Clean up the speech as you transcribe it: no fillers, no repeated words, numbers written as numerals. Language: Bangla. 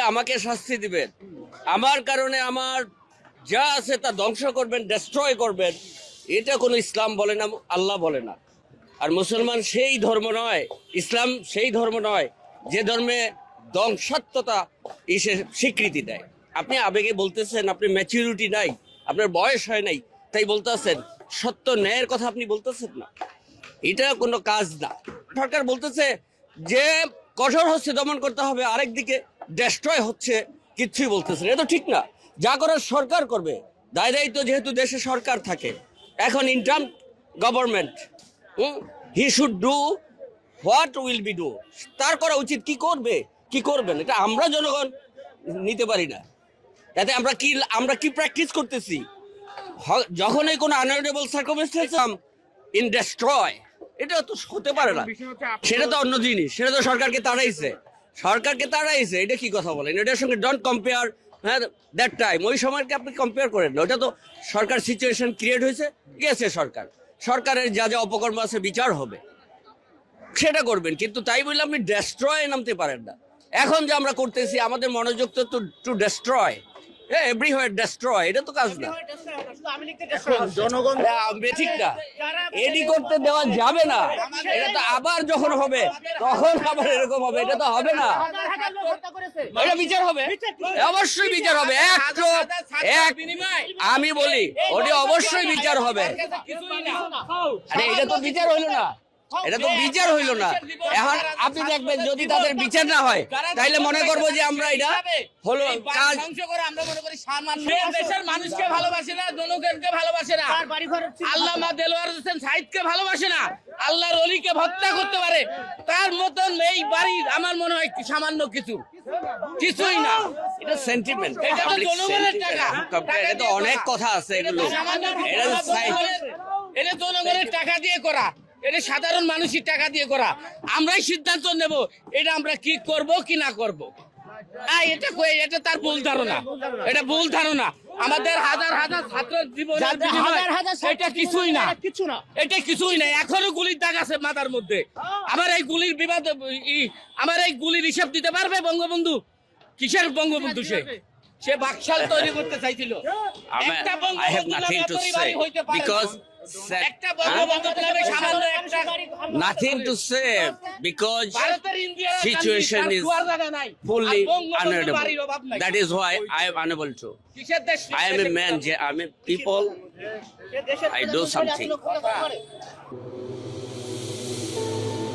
আমাকে শাস্তি দিবেন, আমার কারণে আমার যা আছে তা ধ্বংস করবেন, ডেস্ট্রয় করবেন, এটা কোনো ইসলাম বলে না, আল্লাহ বলে না। আর মুসলমান সেই ধর্ম নয়, ইসলাম সেই ধর্ম নয় যে ধর্মে ধ্বংসাত্মতা এসে স্বীকৃতি দেয়। আপনি আবেগে বলতেছেন, আপনি ম্যাচুরিটি নাই, আপনার বয়স হয় নাই, তাই বলতেছেন। সত্য ন্যায়ের কথা আপনি বলতেছেন না, এটা কোনো কাজ না। সরকার বলতেছে যে কঠোর হচ্ছে দমন করতে হবে, আরেকদিকে ডেস্ট্রয় হচ্ছে, কিচ্ছুই বলতেছে না। এটা তো ঠিক না। যা করার সরকার করবে, দায় দায়িত্ব যেহেতু দেশে সরকার থাকে, এখন interim government, he should do what will be do, তার করা উচিত। কি করবে কি করবেন এটা আমরা জনগণ নিতে পারি না। তাতে আমরা কি প্র্যাকটিস করতেছি, যখনই কোনো আনএভয়েডেবল সার্কামস্টেন্স ইন ডেস্ট্রয়, এটা তো হতে পারে না। সেটা তো অন্য জিনিস, সেটা তো সরকারকে তাড়াইছে। এটা কি কথা বলেন? এটার সঙ্গে ডোন্ট কম্পেয়ার। হ্যাঁ, দ্যাট টাইম, ওই সময়কে আপনি কম্পেয়ার করেন না। ওটা তো সরকার সিচুয়েশন ক্রিয়েট হয়েছে, গেছে সরকারের যা যা অপকর্ম আছে বিচার হবে, সেটা করবেন। কিন্তু তাই বললে আপনি ডেস্ট্রয় নামতে পারেন না। এখন যে আমরা করতেছি, আমাদের মনোযোগ তো টু ডেস্ট্রয়, এভরিহোয়ার ডেস্ট্রয়, এটা তো কাজ না। জনগণ ঠিক না, এডি করতে দেওয়া যাবে না। এটা তো আবার যখন হবে তখন আবার এরকম হবে, এটা তো হবে না। এটা বিচার হবে, অবশ্যই বিচার হবে। আমি বলি ওটি অবশ্যই বিচার হবে। আরে এটা তো বিচার হইলো না, এখন আপনি দেখবেন যদি তাদের বিচার না হয়, তাইলে মনে করবো যে আমরা এটা হলো কাজ ধ্বংস করে। আমরা মনে করি দেশের মানুষকে ভালোবাসে না, জনগণকে ভালোবাসে না, আল্লামা দেলোয়ার হোসেন সাইদকে ভালোবাসে না, আল্লাহর ওলিকে হত্যা করতে পারে, তার মতন এই বাড়ি আমার মনে হয় সামান্য কিছুই না। এটা সেন্টিমেন্ট, এটা তো জনগণের টাকা, এটা তো অনেক কথা আছে এগুলো। এটা জনগণের টাকা দিয়ে করা, এটা সাধারণ মানুষের টাকা দিয়ে করা। আমরাই সিদ্ধান্ত নেব এটা আমরা কি করব কি না করব। এটা তার ভুল ধারণা, এটা ভুল ধারণা। আমাদের হাজার হাজার ছাত্র জীবন এটা কিছুই না, এটা কিছুই না। এখনো গুলির দাগ আছে মাথার মধ্যে। আমার এই গুলির বিবাদ, আমার এই গুলির হিসাব দিতে পারবে বঙ্গবন্ধু? কিসের বঙ্গবন্ধু? সে বাকশাল তৈরি করতে চাইছিল। একটা বঙ্গবন্ধু নামে এতই বাড়ি হইতে পারে না। একটা বঙ্গবন্ধু নামে সামান্য একটা nothing to say because situation is fully unavoidable. That is why I am unable to. I am a man, I am a people. I do something.